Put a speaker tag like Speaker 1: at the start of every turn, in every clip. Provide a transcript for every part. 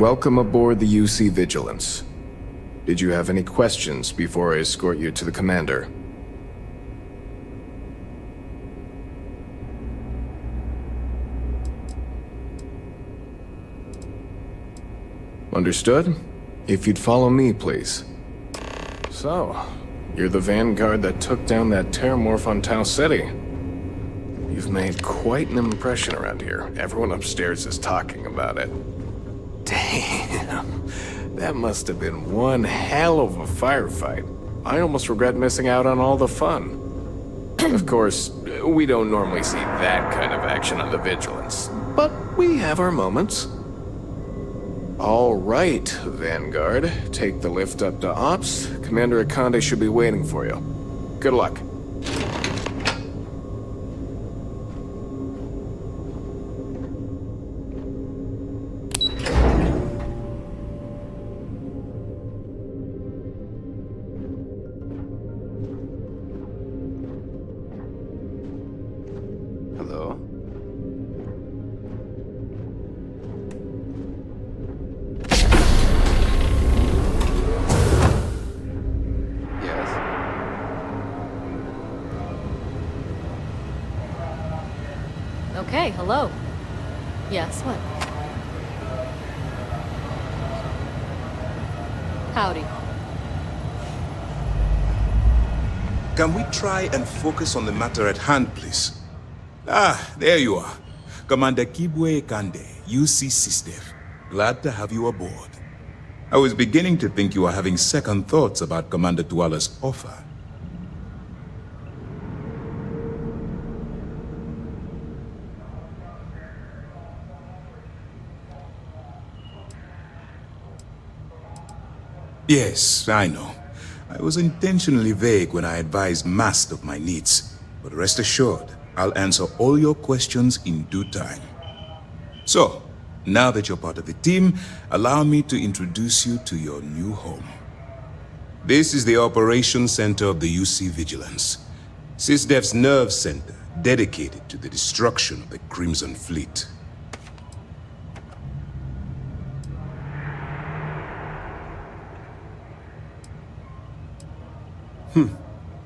Speaker 1: Welcome aboard the UC Vigilance. Did you have any questions before I escort you to the commander? Understood? If you'd follow me, please. So, you're the vanguard that took down that terramorph on Tau City. You've made quite an impression around here. Everyone upstairs is talking about it. Damn, that must have been one hell of a firefight. I almost regret missing out on all the fun. Of course, we don't normally see that kind of action on the Vigilance, but we have our moments. All right, Vanguard, take the lift up to Ops. Commander Akande should be waiting for you. Good luck. Hello? Yes?
Speaker 2: Okay, hello. Yes, what? Howdy.
Speaker 3: Can we try and focus on the matter at hand, please? Ah, there you are. Commander Kibwe Kande, UC SysDef. Glad to have you aboard. I was beginning to think you were having second thoughts about Commander Tuala's offer. Yes, I know. I was intentionally vague when I advised Mast of my needs, but rest assured, I'll answer all your questions in due time. So, now that you're part of the team, allow me to introduce you to your new home. This is the Operations Center of the UC Vigilance, SysDef's nerve center dedicated to the destruction of the Crimson Fleet.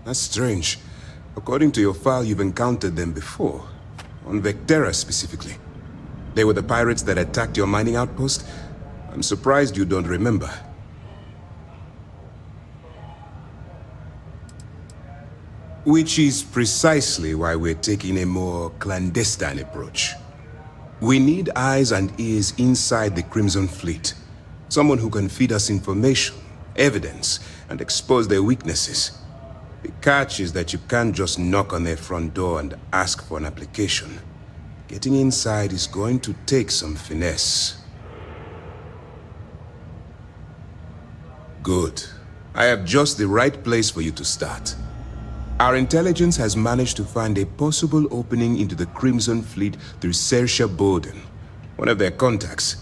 Speaker 3: That's strange. According to your file, you've encountered them before. On Vectera, specifically. They were the pirates that attacked your mining outpost? I'm surprised you don't remember. Which is precisely why we're taking a more clandestine approach. We need eyes and ears inside the Crimson Fleet. Someone who can feed us information, evidence, and expose their weaknesses. The catch is that you can't just knock on their front door and ask for an application. Getting inside is going to take some finesse. Good. I have just the right place for you to start. Our intelligence has managed to find a possible opening into the Crimson Fleet through Saoirse Bowden, one of their contacts.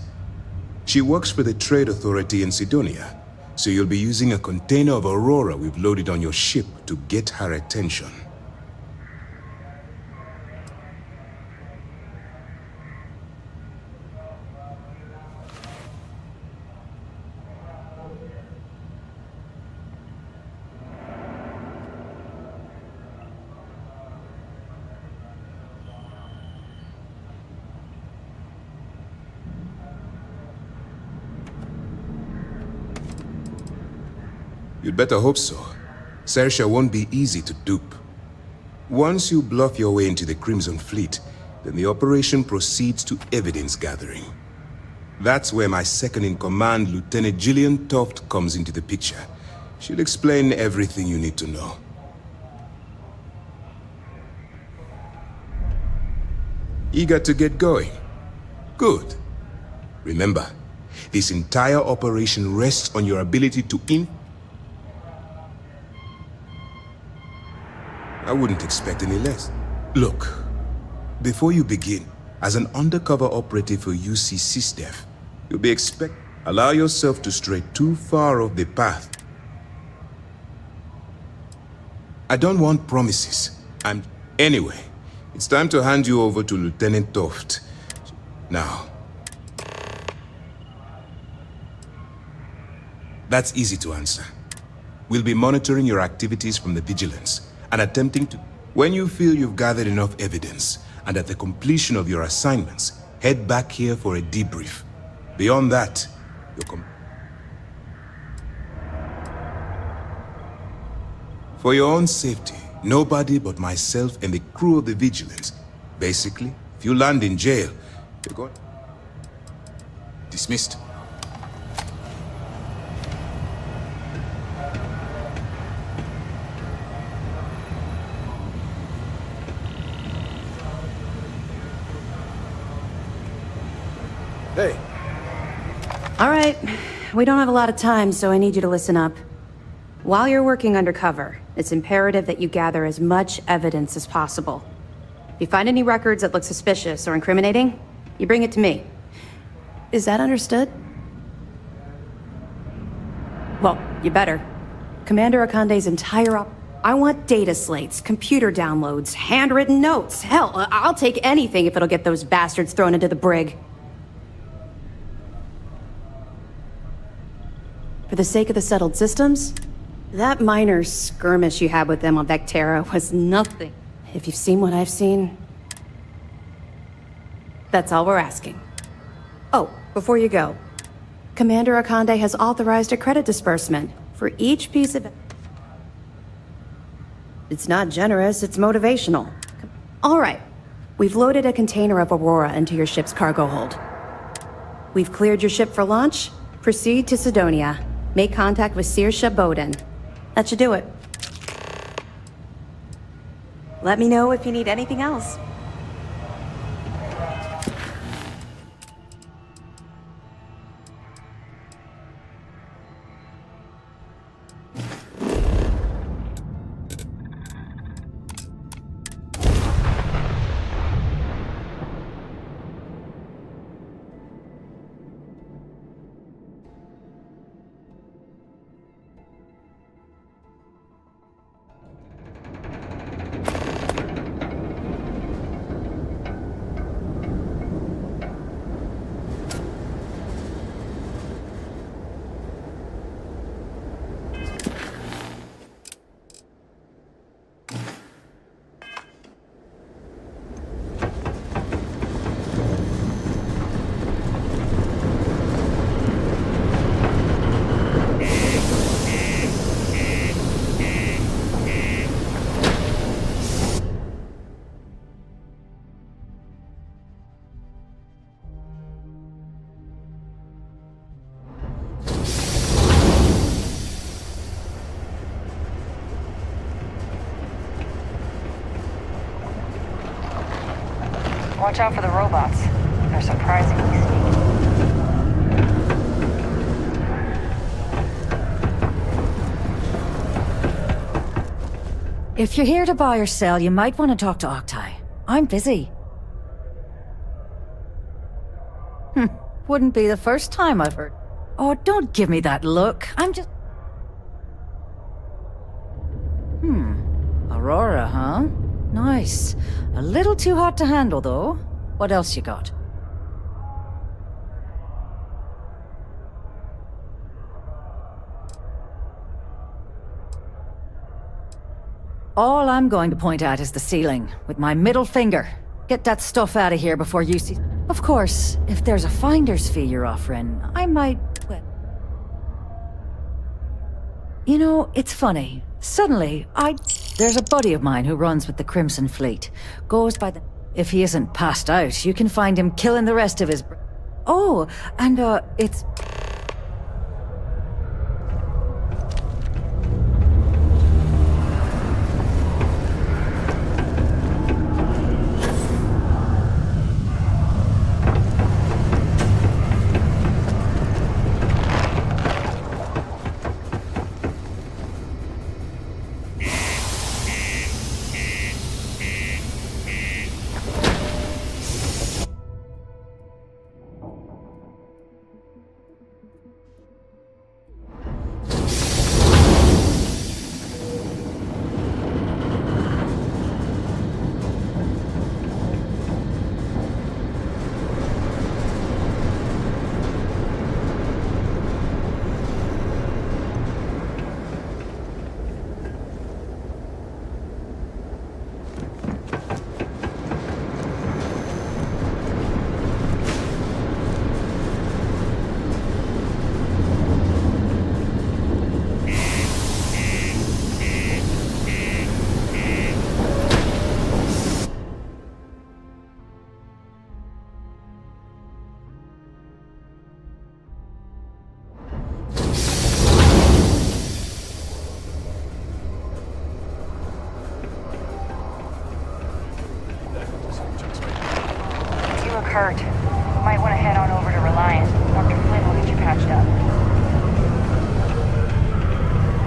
Speaker 3: She works for the Trade Authority in Sidonia. So you'll be using a container of Aurora we've loaded on your ship to get her attention. You'd better hope so. Sersha won't be easy to dupe. Once you bluff your way into the Crimson Fleet, then the operation proceeds to evidence gathering. That's where my second-in-command, Lieutenant Gillian Toft, comes into the picture. She'll explain everything you need to know. Eager to get going? Good. Remember, this entire operation rests on your ability to I wouldn't expect any less. Look, before you begin, as an undercover operative for UC SysDef, you'll be allow yourself to stray too far off the path. I don't want promises. Anyway, it's time to hand you over to Lieutenant Toft. Now. That's easy to answer. We'll be monitoring your activities from the Vigilance and attempting to... When you feel you've gathered enough evidence, and at the completion of your assignments, head back here for a debrief. Beyond that, for your own safety, nobody but myself and the crew of the Vigilance. Basically, if you land in jail, you're going... Dismissed.
Speaker 1: Hey.
Speaker 4: All right. We don't have a lot of time, so I need you to listen up. While you're working undercover, it's imperative that you gather as much evidence as possible. If you find any records that look suspicious or incriminating, you bring it to me. Is that understood? Well, you better. Commander Akande's entire I want data slates, computer downloads, handwritten notes. Hell, I'll take anything if it'll get those bastards thrown into the brig. For the sake of the settled systems, that minor skirmish you had with them on Vectera was nothing. If you've seen what I've seen, that's all we're asking. Oh, before you go, Commander Akande has authorized a credit disbursement for each piece of... It's not generous, it's motivational. All right, we've loaded a container of Aurora into your ship's cargo hold. We've cleared your ship for launch. Proceed to Sidonia. Make contact with Saoirse Bowden. That should do it. Let me know if you need anything else.
Speaker 5: Watch out for the robots. They're surprisingly sneaky.
Speaker 6: If you're here to buy or sell, you might want to talk to Octai. I'm busy. Wouldn't be the first time I've heard. Oh, don't give me that look. I'm just... Aurora, huh? Nice. A little too hot to handle, though. What else you got? All I'm going to point at is the ceiling, with my middle finger. Get that stuff out of here before you see... Of course, if there's a finder's fee you're offering, I might... Well... You know, it's funny. Suddenly, There's a buddy of mine who runs with the Crimson Fleet. Goes by the... If he isn't passed out, you can find him killing the rest of his... Oh, and, it's...
Speaker 5: You look hurt. Might want to head on over to Reliant. Dr. Flynn will get you patched up.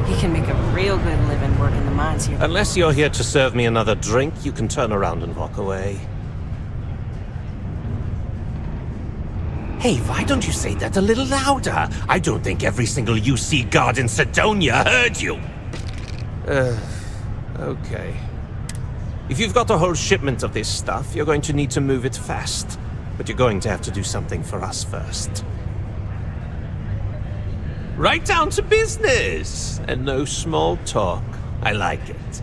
Speaker 7: He can make a real good living working the mines here.
Speaker 8: Unless you're here to serve me another drink, you can turn around and walk away. Hey, why don't you say that a little louder? I don't think every single UC guard in Sidonia heard you. Okay. If you've got a whole shipment of this stuff, you're going to need to move it fast. But you're going to have to do something for us first. Right down to business! And no small talk. I like it.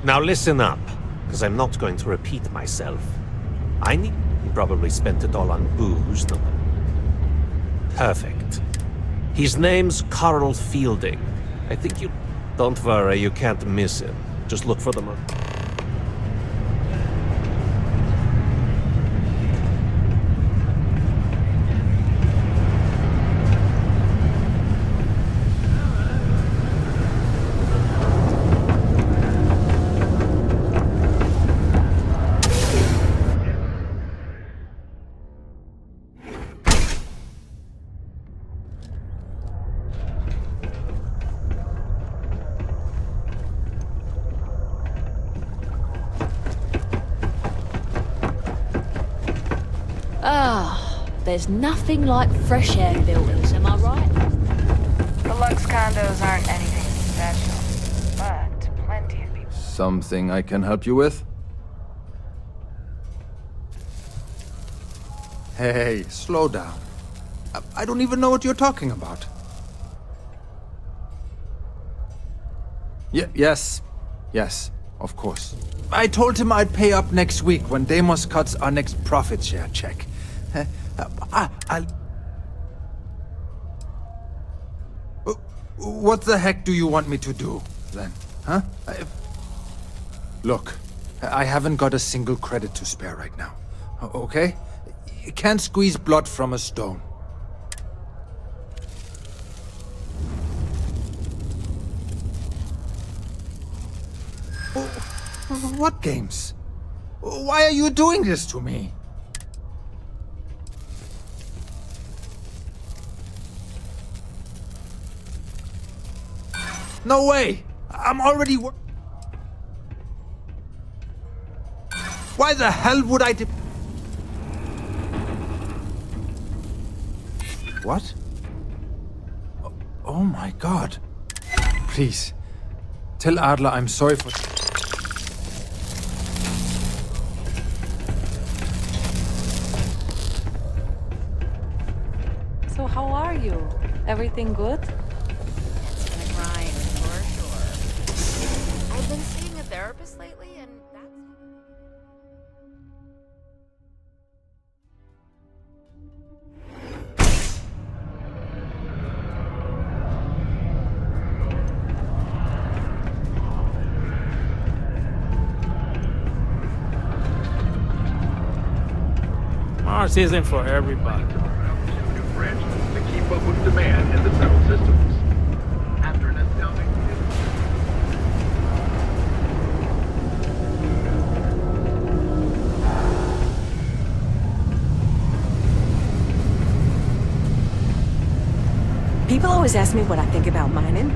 Speaker 8: Now listen up, because I'm not going to repeat myself. You probably spent it all on booze. No? Perfect. His name's Carl Fielding. I think you... Don't worry, you can't miss him. Just look for them.
Speaker 2: There's nothing like fresh air filters, am I right?
Speaker 5: The Lux condos aren't anything special, but plenty of people.
Speaker 9: Something I can help you with? Hey, slow down. I don't even know what you're talking about. Yes, of course. I told him I'd pay up next week when Deimos cuts our next profit share check. What the heck do you want me to do, then? Huh? Look, I haven't got a single credit to spare right now. Okay? You can't squeeze blood from a stone. What games? Why are you doing this to me? No way! I'm already Why the hell would I What? Oh my god. Please, tell Adler I'm sorry for...
Speaker 7: So how are you? Everything good?
Speaker 2: It's been a grind, for sure. I've been seeing a therapist lately, and that's...
Speaker 10: Mars isn't for everybody.
Speaker 11: To keep up with demand in the tunnel systems. After an astounding...
Speaker 7: People always ask me what I think about mining.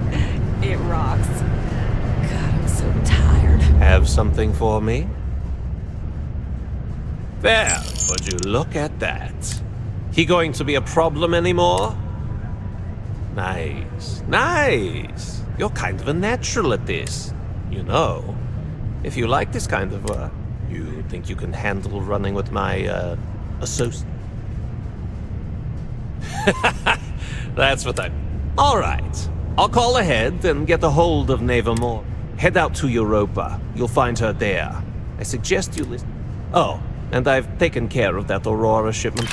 Speaker 7: It rocks. God, I'm so tired.
Speaker 8: Have something for me? There, would you look at that? He going to be a problem anymore? Nice, nice. You're kind of a natural at this. You know, if you like this kind of work, you think you can handle running with my, associate? That's what I... All right. I'll call ahead and get a hold of Neva Moore. Head out to Europa. You'll find her there. I suggest you listen... Oh, and I've taken care of that Aurora shipment.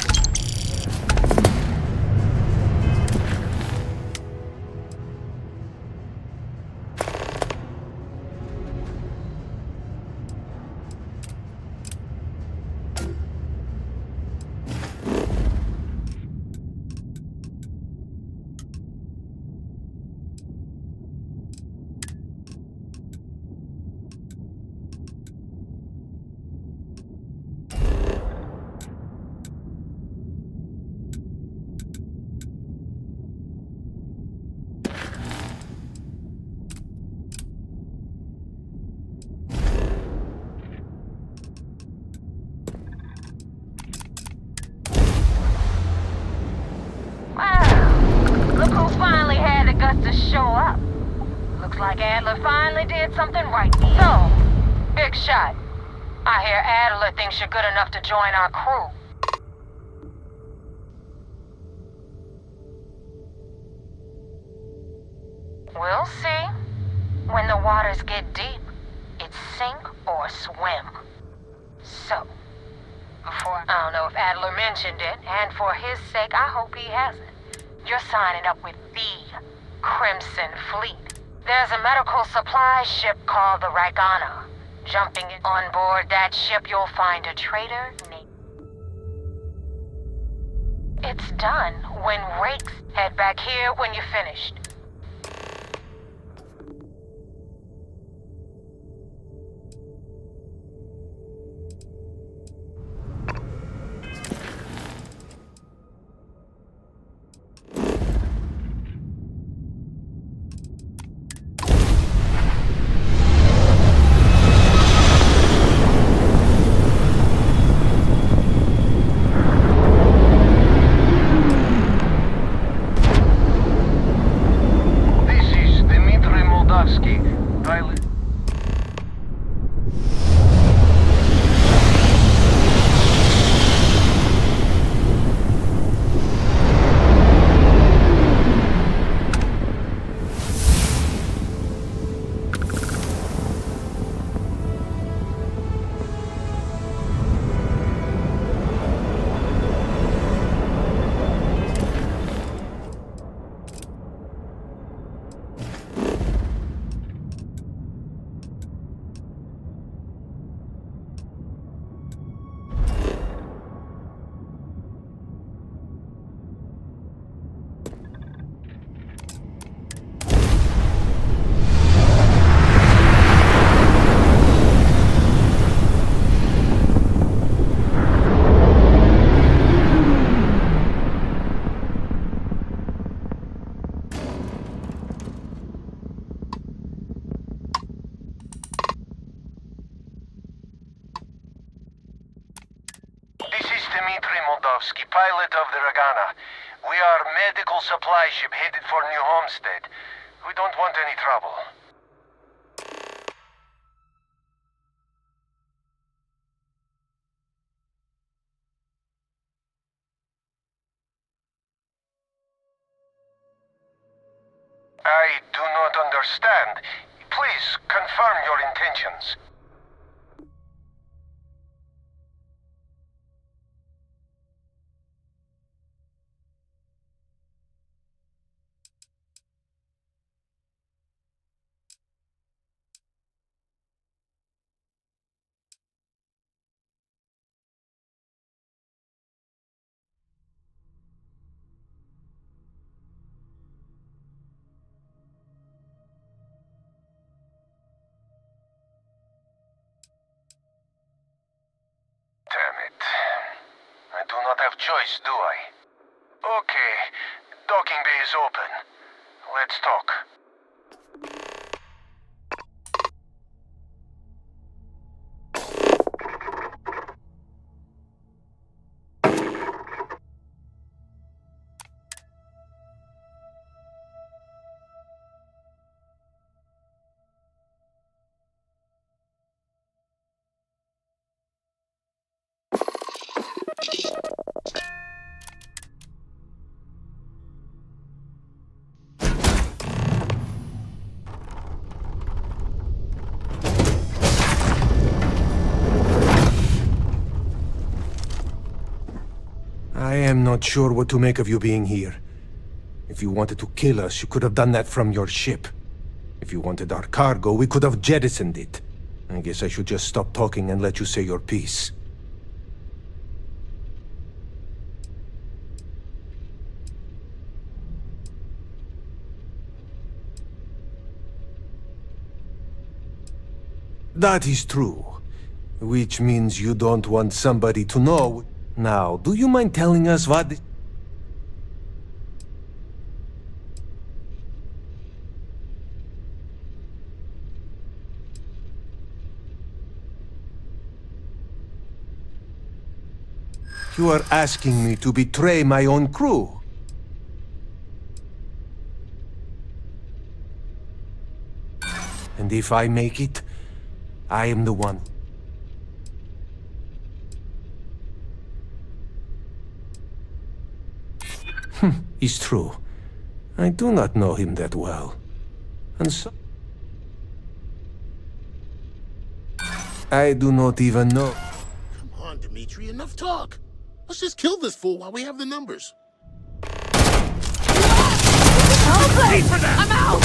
Speaker 5: Look who finally had the guts to show up. Looks like Adler finally did something right. So, big shot. I hear Adler thinks you're good enough to join our crew. We'll see. When the waters get deep, it's sink or swim. So, I don't know if Adler mentioned it, and for his sake, I hope he hasn't. You're signing up with the Crimson Fleet. There's a medical supply ship called the Ragana. Jumping on board that ship, you'll find a traitor named... It's done when Rakes head back here when you're finished.
Speaker 11: Pilot of the Ragana. We are medical supply ship headed for New Homestead. We don't want any trouble. I do not understand. Please confirm your intentions. not have choice, do I? Okay, docking bay is open. Let's talk.
Speaker 10: I am not sure what to make of you being here. If you wanted to kill us, you could have done that from your ship. If you wanted our cargo, we could have jettisoned it. I guess I should just stop talking and let you say your piece. That is true. Which means you don't want somebody to know. Now, do you mind telling us what... You are asking me to betray my own crew. And if I make it, I am the one. It's true. I do not know him that well. And so... I do not even know.
Speaker 12: Come on, Dimitri, enough talk. Let's just kill this fool while we have the numbers.
Speaker 2: I'm out!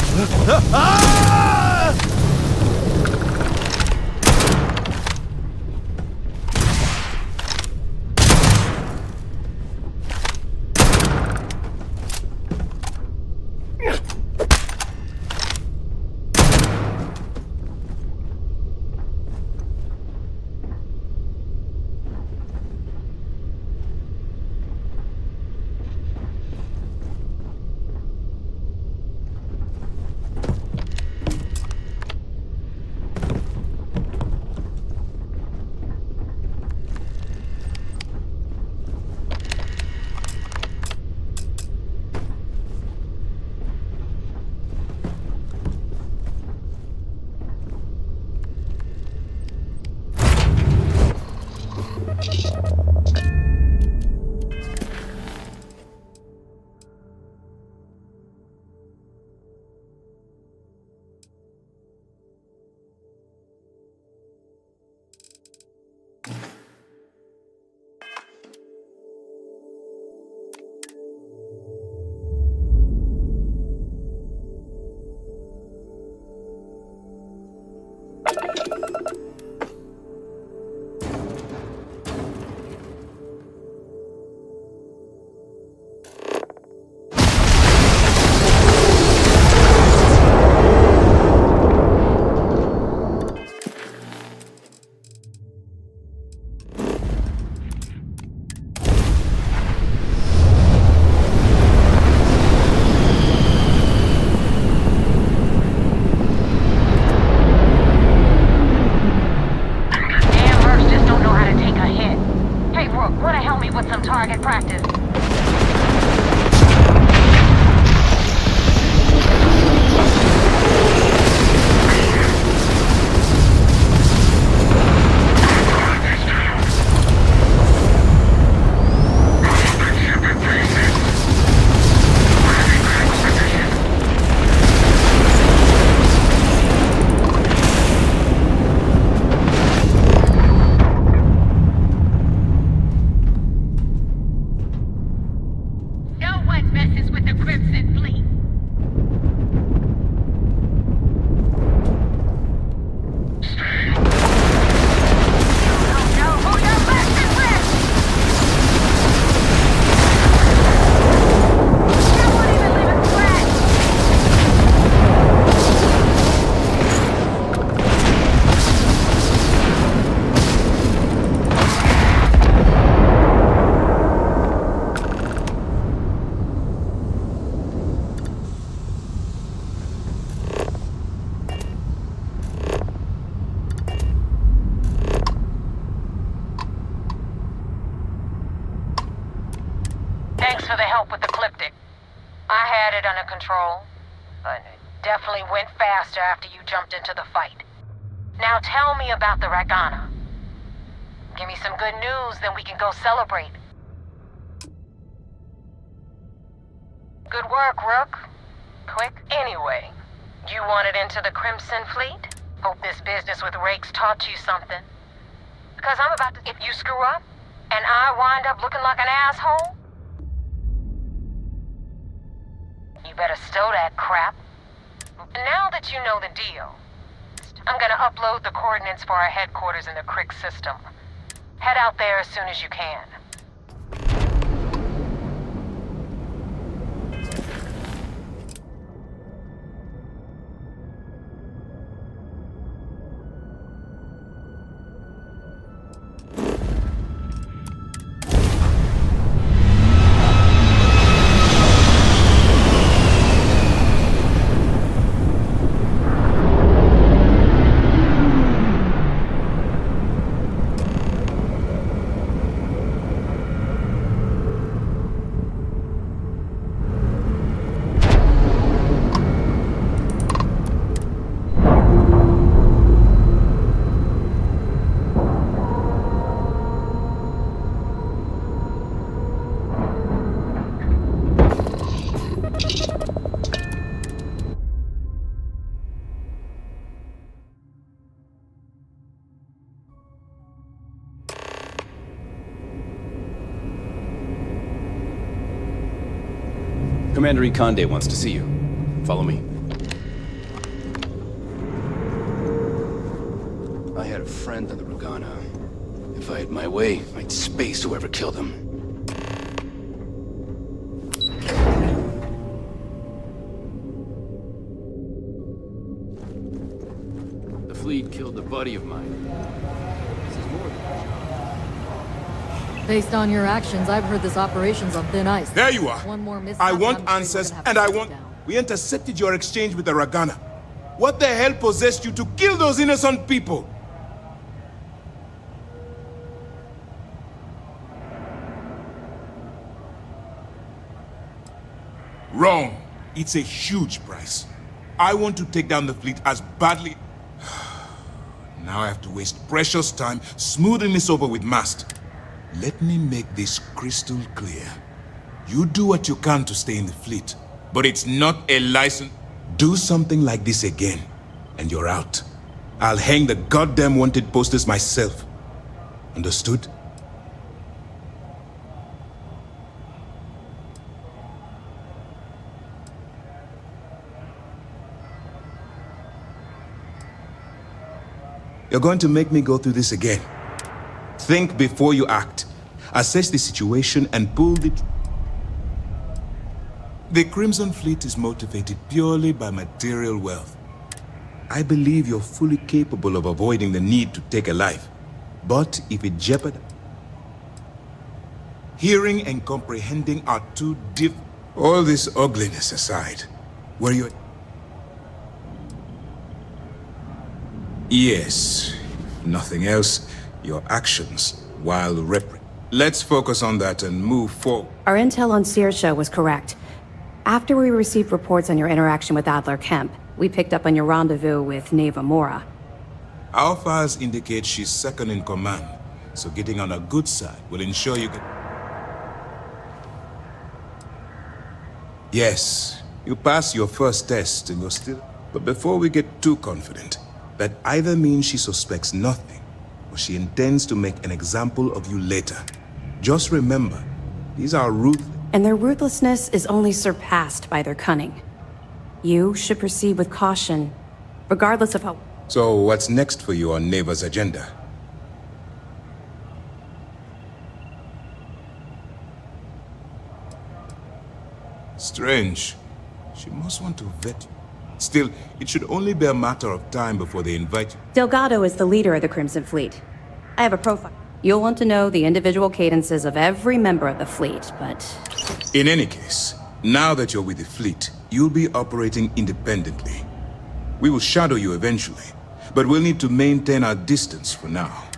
Speaker 5: I had it under control, but it definitely went faster after you jumped into the fight. Now tell me about the Ragana. Give me some good news, then we can go celebrate. Good work, Rook. Quick. Anyway, you wanted into the Crimson Fleet? Hope this business with Rakes taught you something. Because I'm about to... If you screw up, and I wind up looking like an asshole, you better stow that crap. Now that you know the deal, I'm gonna upload the coordinates for our headquarters in the Crick system. Head out there as soon as you can.
Speaker 13: Commander Ikande wants to see you. Follow me. I had a friend in the Ragana. If I had my way, I'd space whoever killed him. The fleet killed a buddy of mine. This is more than a job.
Speaker 14: Based on your actions, I've heard this operation's on thin ice.
Speaker 3: There you are.
Speaker 14: One more mishap,
Speaker 3: I want
Speaker 14: I'm afraid
Speaker 3: answers,
Speaker 14: we're gonna have
Speaker 3: and
Speaker 14: to
Speaker 3: I
Speaker 14: sit
Speaker 3: want...
Speaker 14: down.
Speaker 3: We intercepted your exchange with the Ragana. What the hell possessed you to kill those innocent people? Wrong. It's a huge price. I want to take down the fleet as badly... Now I have to waste precious time smoothing this over with Mast. Let me make this crystal clear. You do what you can to stay in the fleet, but it's not a license. Do something like this again, and you're out. I'll hang the goddamn wanted posters myself. Understood? You're going to make me go through this again. Think before you act. Assess the situation and pull the... The Crimson Fleet is motivated purely by material wealth. I believe you're fully capable of avoiding the need to take a life. But if it jeopardizes... Hearing and comprehending are two different... All this ugliness aside, were you... Yes, nothing else. Your actions, while Let's focus on that and move forward.
Speaker 4: Our intel on Saoirse was correct. After we received reports on your interaction with Adler Kemp, we picked up on your rendezvous with Neva Mora.
Speaker 3: Our files indicate she's second in command, so getting on a good side will ensure you get... Yes, you passed your first test and you're still... But before we get too confident, that either means she suspects nothing, or she intends to make an example of you later. Just remember, these are ruthless...
Speaker 4: And their ruthlessness is only surpassed by their cunning. You should proceed with caution, regardless of how...
Speaker 3: So what's next for you on Neva's agenda? Strange. She must want to vet you. Still, it should only be a matter of time before they invite you.
Speaker 4: Delgado is the leader of the Crimson Fleet. I have a profile. You'll want to know the individual cadences of every member of the fleet, but...
Speaker 3: In any case, now that you're with the fleet, you'll be operating independently. We will shadow you eventually, but we'll need to maintain our distance for now.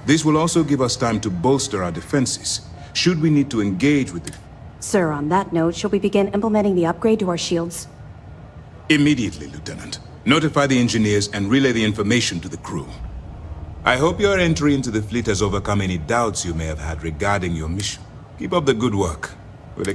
Speaker 3: This will also give us time to bolster our defenses, should we need to engage with the...
Speaker 4: Sir, on that note, shall we begin implementing the upgrade to our shields?
Speaker 3: Immediately, Lieutenant. Notify the engineers and relay the information to the crew. I hope your entry into the fleet has overcome any doubts you may have had regarding your mission. Keep up the good work. We'll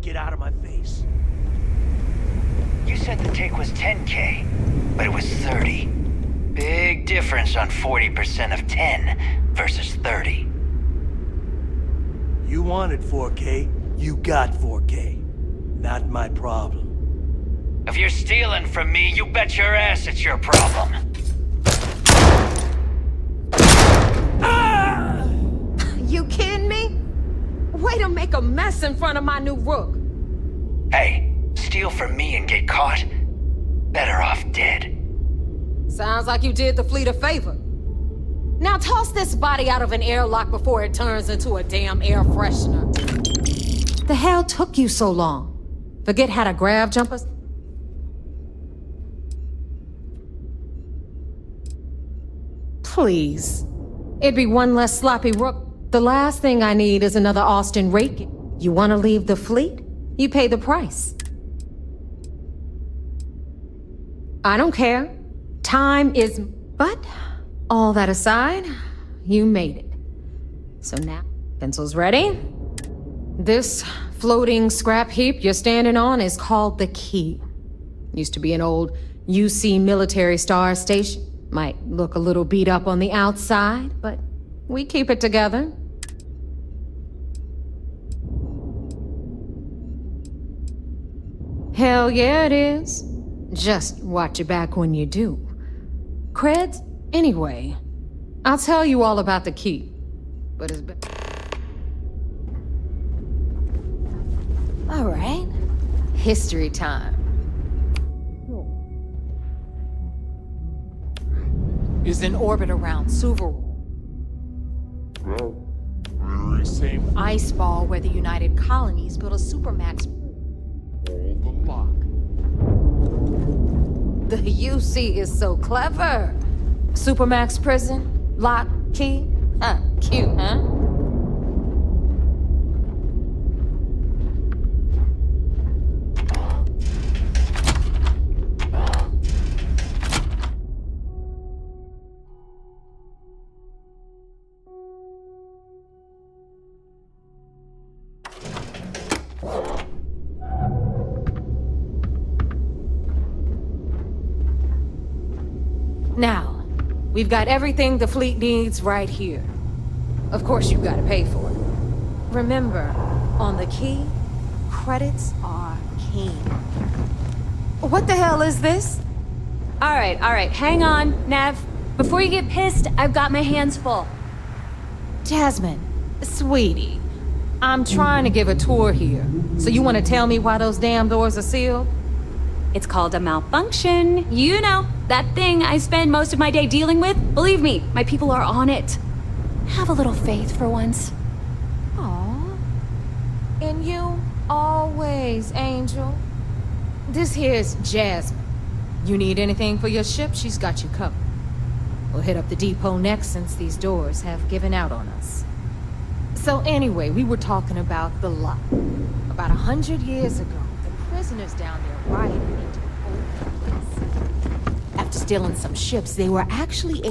Speaker 15: Get out of my face. You said the take was 10K, but it was 30. Big difference on 40% of 10 versus 30. You wanted 4K, you got 4K. Not my problem. If you're stealing from me, you bet your ass it's your problem.
Speaker 7: You kidding me? Way to make a mess in front of my new rook.
Speaker 15: Hey, steal from me and get caught? Better off dead.
Speaker 7: Sounds like you did the fleet a favor. Now toss this body out of an airlock before it turns into a damn air freshener. The hell took you so long? Forget how to grab jumpers? Please. It'd be one less sloppy rook. The last thing I need is another Austin Rake. You want to leave the fleet? You pay the price. I don't care. Time is... But, all that aside, you made it. So now, pencils ready? This floating scrap heap you're standing on is called the Key. Used to be an old UC military star station. Might look a little beat up on the outside, but we keep it together. Hell yeah, it is. Just watch your back when you do. Creds? Anyway, I'll tell you all about the Key, but it's been... All right. History time.
Speaker 16: Is in orbit around Suvorov. Same ice ball where the United Colonies built a supermax.
Speaker 7: The UC is so clever. Supermax prison, lock, key. Huh, cute, huh? Now, we've got everything the fleet needs right here. Of course, you've got to pay for it. Remember, on the Key, credits are king. What the hell is this?
Speaker 17: All right, hang on, Nev. Before you get pissed, I've got my hands full.
Speaker 7: Jasmine, sweetie, I'm trying to give a tour here. So you want to tell me why those damn doors are sealed?
Speaker 17: It's called a malfunction. You know, that thing I spend most of my day dealing with. Believe me, my people are on it. Have a little faith for once.
Speaker 7: Aw, always, Angel. This here's Jasmine. You need anything for your ship, she's got you covered. We'll hit up the depot next since these doors have given out on us. So anyway, we were talking about the lot. About 100 years ago, the prisoners down there rioted into the old place. After stealing some ships, they were actually